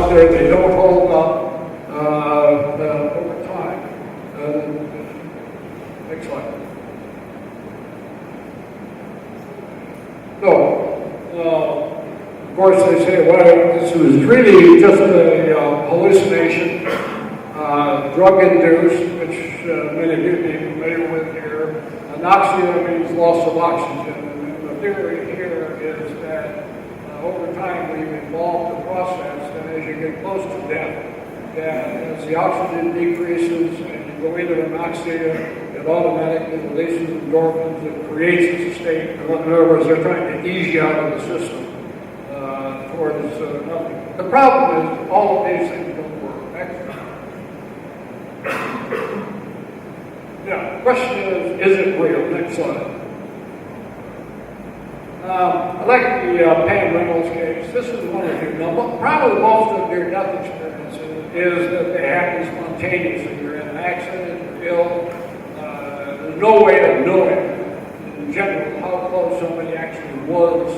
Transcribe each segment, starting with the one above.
out there, they don't hold up over time. Next slide. So, of course, they say, well, this was really just a hallucination, drug-induced, which many of you may be familiar with here. Anoxia means loss of oxygen. And the theory here is that over time we've evolved the process that as you get close to death, that as the oxygen decreases and you go into anoxia, it automatically releases endorphins. It creates a state. In other words, they're trying to ease you out of the system towards nothing. The problem is all of these things don't work. Next. Yeah, the question is it real? Next slide. I like the Pam Reynolds case. This is one of you. Now, probably most of their death experiences is that they happen spontaneously. You're in an accident, you're ill. There's no way of knowing, in general, how close somebody actually was,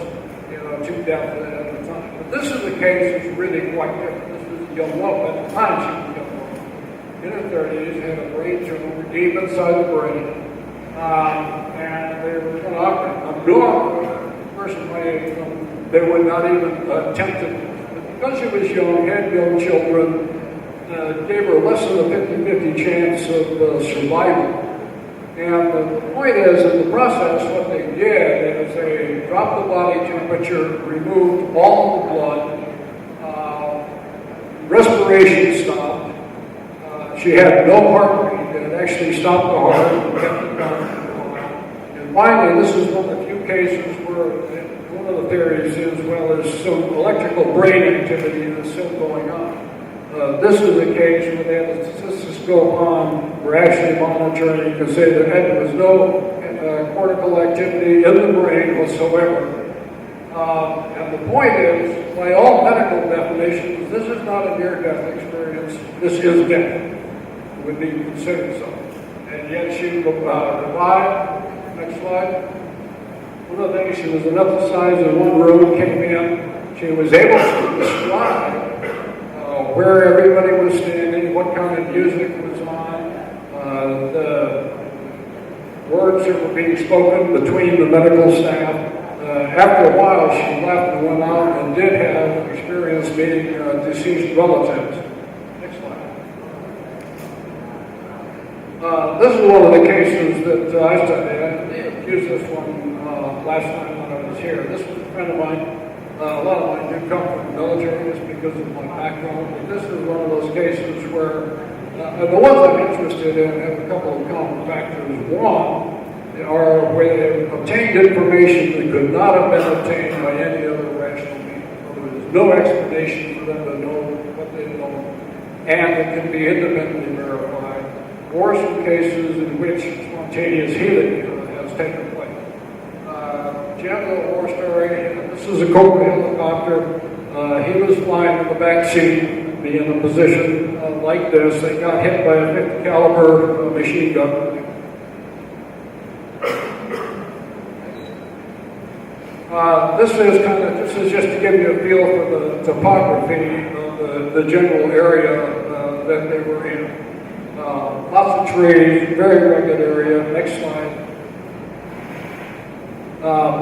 to death at the time. But this is a case that's really quite different. This is a young woman. At the time, she was a young woman. In her 30s, had a brain tumor deep inside the brain, and they were going to operate. Normally, a person my age, they would not even attempt it. But because she was young, had young children, gave her less than a 50-50 chance of survival. And the point is, in the process, what they did is they dropped the body temperature, removed all the blood, respiration stopped. She had no heart rate. It actually stopped the heart and kept it going. And finally, this is one of the few cases where one of the theories is, well, there's some electrical brain activity that's still going on. This is a case where they had a stethoscope on. We're actually monitoring. You can say that there was no cortical activity in the brain whatsoever. And the point is, by all medical definitions, this is not a near-death experience. This is death. It would be considered so. And yet she revived. Next slide. One of the things, she was anesthetized in one room, came in. She was able to describe where everybody was standing, what kind of music was on, the words that were being spoken between the medical staff. After a while, she left and went out and did have experience meeting deceased relatives. Next slide. This is one of the cases that I studied. I used this one last time when I was here. This was a friend of mine. A lot of mine do come from the military just because of my background, but this is one of those cases where the ones I'm interested in have a couple of common factors. One, are where they obtained information that could not have been obtained by any other rational means. There was no explanation for them to know what they know, and it can be independently verified, or some cases in which spontaneous healing has taken place. General war story. This is a Cobra helicopter. He was flying in the back seat, being in a position like this. They got hit by a 50 caliber machine gun. This is just to give you a feel for the topography of the general area that they were in. Lots of trees, very rugged area. Next slide.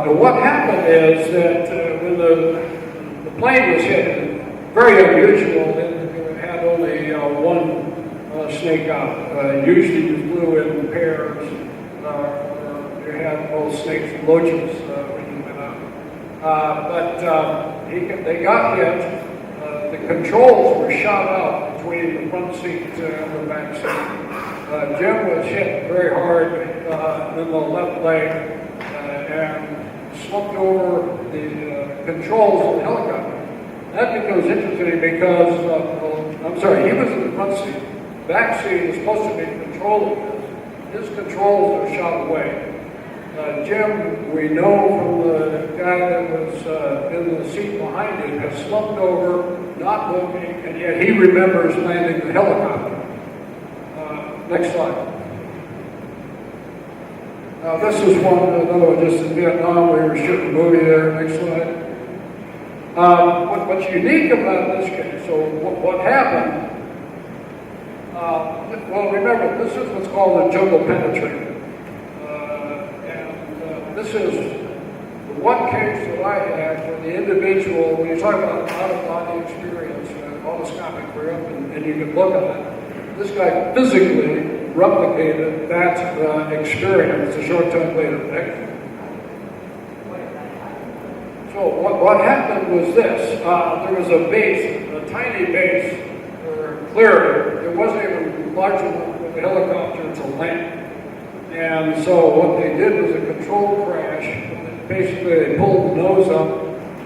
What happened is that when the plane was hit, very unusual that it had only one snake out. Usually you flew in pairs, or you had both snakes and loaches when you went out. But they got hit. The controls were shot out between the front seat and the back seat. Jim was hit very hard in the left leg. And slumped over the controls of the helicopter. That becomes interesting because, he was in the front seat. Back seat was supposed to be controlling this. His controls are shot away. Jim, we know from the guy that was in the seat behind him, has slumped over, not moving, and yet he remembers landing the helicopter. Next slide. This is one, just in Vietnam, we were shooting a movie there. Next slide. What's unique about this case, so what happened, well, remember, this is what's called a jungle penetrator. This is the one case that I had for the individual, when you talk about out-of-body experience, autoscopic grip, and you can look at it, this guy physically replicated that experience a short time later. So what happened was this. There was a base, a tiny base, or clearing. It wasn't even large enough for the helicopter to land. And so what they did was a controlled crash. Basically, they pulled the nose up,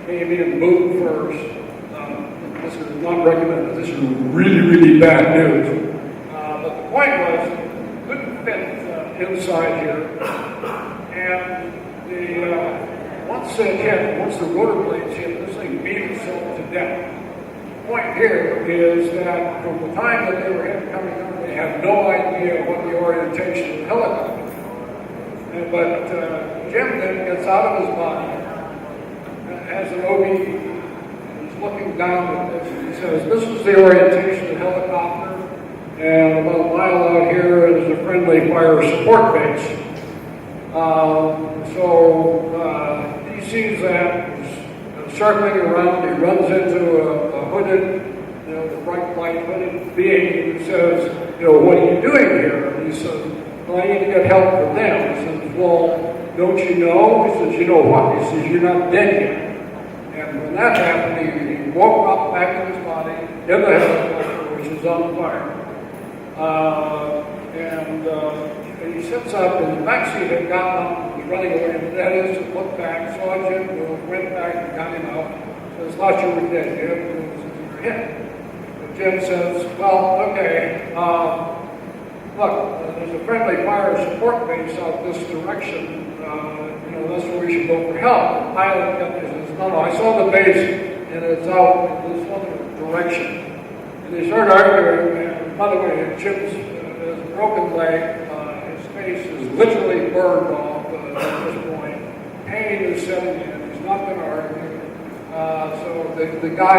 came in, moved first. This is not recommended. This is really, really bad news. But the point was, it couldn't fit inside here. And once it hit, once the rotor blades hit, this thing beat itself to death. The point here is that from the time that they were coming on, they had no idea what the orientation of the helicopter was. But Jim then gets out of his body, has an OB, he's looking down at this, and he says, this is the orientation of the helicopter, and about a mile out here is a friendly fire support base. He sees that, he's circling around, he runs into a hooded, the bright light hooded being, and he says, what are you doing here? And he says, well, I need to get help from them. He says, well, don't you know? He says, you know what? He says, you're not dead yet. And when that happened, he woke up back in his body, in the helicopter, which is on fire. And he sits up, and the backseat had gotten up, was running away, and that is, looked back, saw Jim move, went back and got him out. Says, thought you were dead, Jim. You're hit. And Jim says, well, okay, look, there's a friendly fire support base out this direction. That's where we should go for help. The pilot says, no, I saw the base, and it's out in this other direction. And they start arguing, and by the way, Jim's broken leg, his face is literally burned off at this point. Pain is setting in. He's not going to argue. So the guy,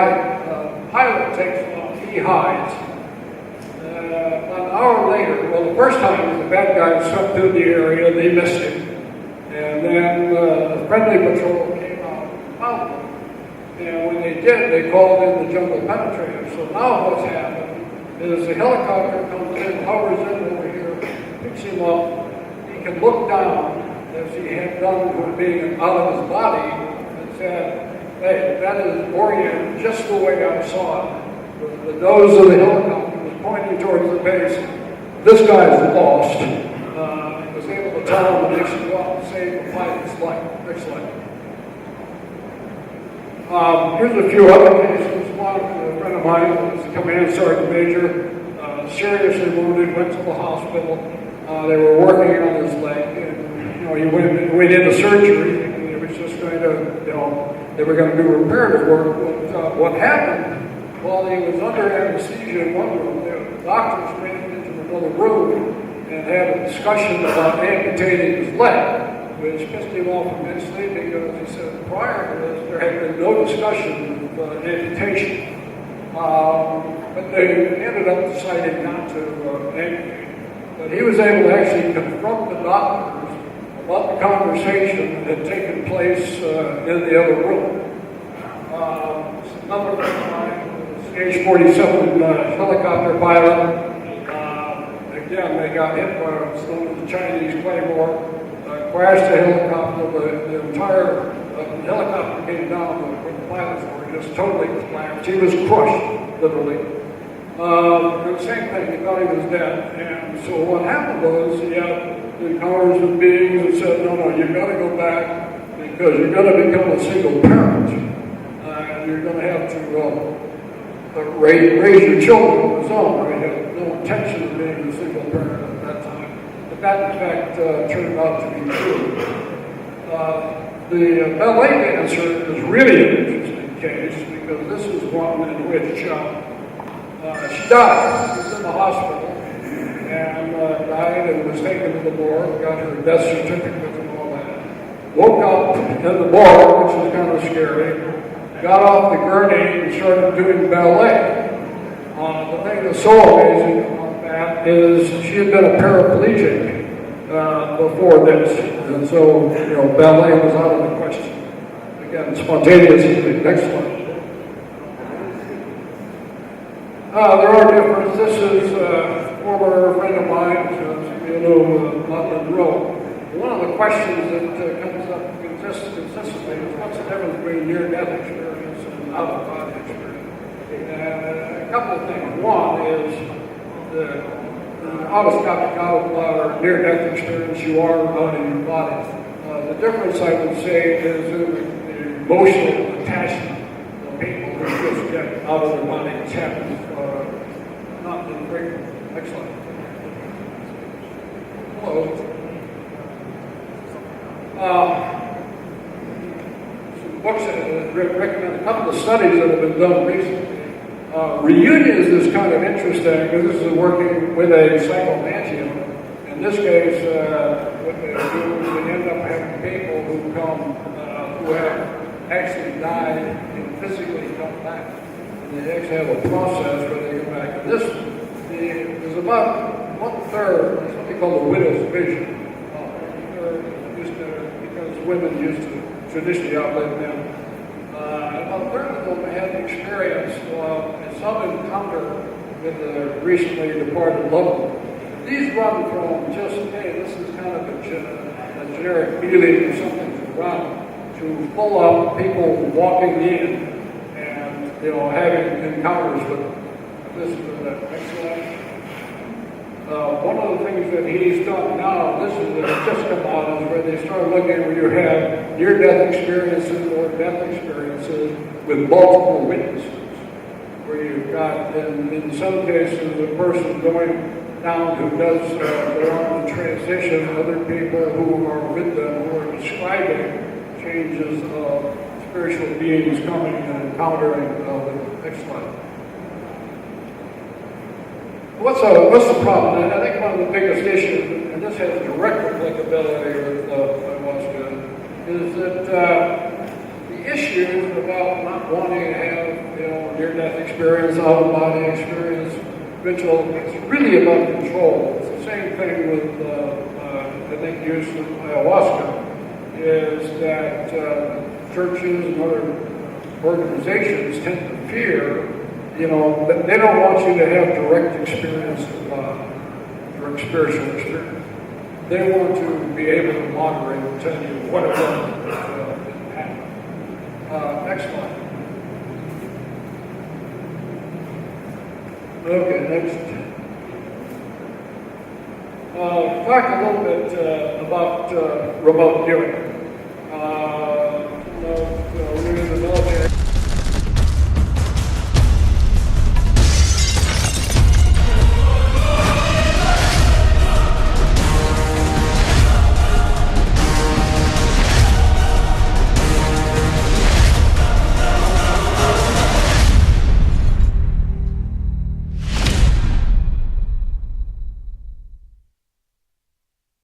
pilot takes off. He hides. About an hour later, well, the first time the bad guy swept through the area, they missed him. And then the friendly patrol came out and found him. And when they did, they called in the jungle penetrator. So now what's happened is the helicopter comes in, hovers in over here, picks him up. He can look down, as he had done when being out of his body, and said, hey, that is oriented just the way I saw it. The nose of the helicopter was pointing towards the base. This guy's lost. He was able to tell him that they should go out and save the pilot's life. Next slide. Here's a few other cases. One, a friend of mine was a command sergeant major, seriously wounded, went to the hospital. They were working on his leg, and he went into surgery, and they was just going to, they were going to do reparative work. But what happened while he was under anesthesia in one room, the doctors ran into another room and had a discussion about amputating his leg, which pissed him off immensely because he said prior to this there had been no discussion of amputation. But they ended up deciding not to amputate. But he was able to actually confront the doctors about the conversation that had taken place in the other room. Another friend of mine was age 47 helicopter pilot. Again, they got hit by what's known as the Chinese Claymore, crashed the helicopter. The entire helicopter came down when the pilots were just totally collapsed. He was crushed, literally. The same thing, he thought he was dead. And so what happened was he had the powers of beings that said, no, you've got to go back because you're going to become a single parent. And you're going to have to raise your children on his own. I had no intention of being a single parent at that time. But that, in fact, turned out to be true. The ballet dancer is really an interesting case because this is one in which she died. She was in the hospital and died and was taken to the morgue, got her death certificate and all that. Woke up in the morgue, which was kind of scary, got off the gurney and started doing ballet. The thing that's so amazing about that is she had been a paraplegic before this, and so ballet was out of the question. Again, spontaneous healing. Next one. There are differences. This is a former friend of mine, Monroe. One of the questions that comes up consistently is what's the difference between near-death experience and out-of-body experience? A couple of things. One is the autoscopic out-of near-death experience, you are out in your body. The difference, I would say, is in the emotional attachment of people who just get out of their body. It's happened not infrequently. Next slide. Hello. Some books that I recommend, a couple of studies that have been done recently. Reunions is kind of interesting because this is working with a psychomantium. In this case, what they do is they end up having people who come, who have actually died and physically come back. And they actually have a process where they come back. And this is about 1/3, it's what they call the widow's vision. Because women used to traditionally outlive men. About 1/3 of them had experienced some encounter with a recently departed loved one. These run from just, hey, this is kind of a generic feeling of something's around, to full up people walking in and having encounters with them. This is the next slide. One of the things that he's done now, this is just come out, is where they start looking where you have near-death experiences or death experiences with multiple witnesses, where you've got, in some cases, a person going down who does, they're on the transition, other people who are with them who are describing changes of spiritual beings coming and encountering with them. Next slide. What's the problem? And I think one of the biggest issues, and this has direct applicability with ayahuasca, is that the issue about not wanting to have near-death experience, out-of-body experience, ritual, it's really about control. It's the same thing with, I think, use of ayahuasca, is that churches and other organizations tend to fear they don't want you to have direct experience of direct spiritual experience. They want to be able to moderate and tell you what it was that happened. Next slide. Okay, next. Talk a little bit about remote viewing.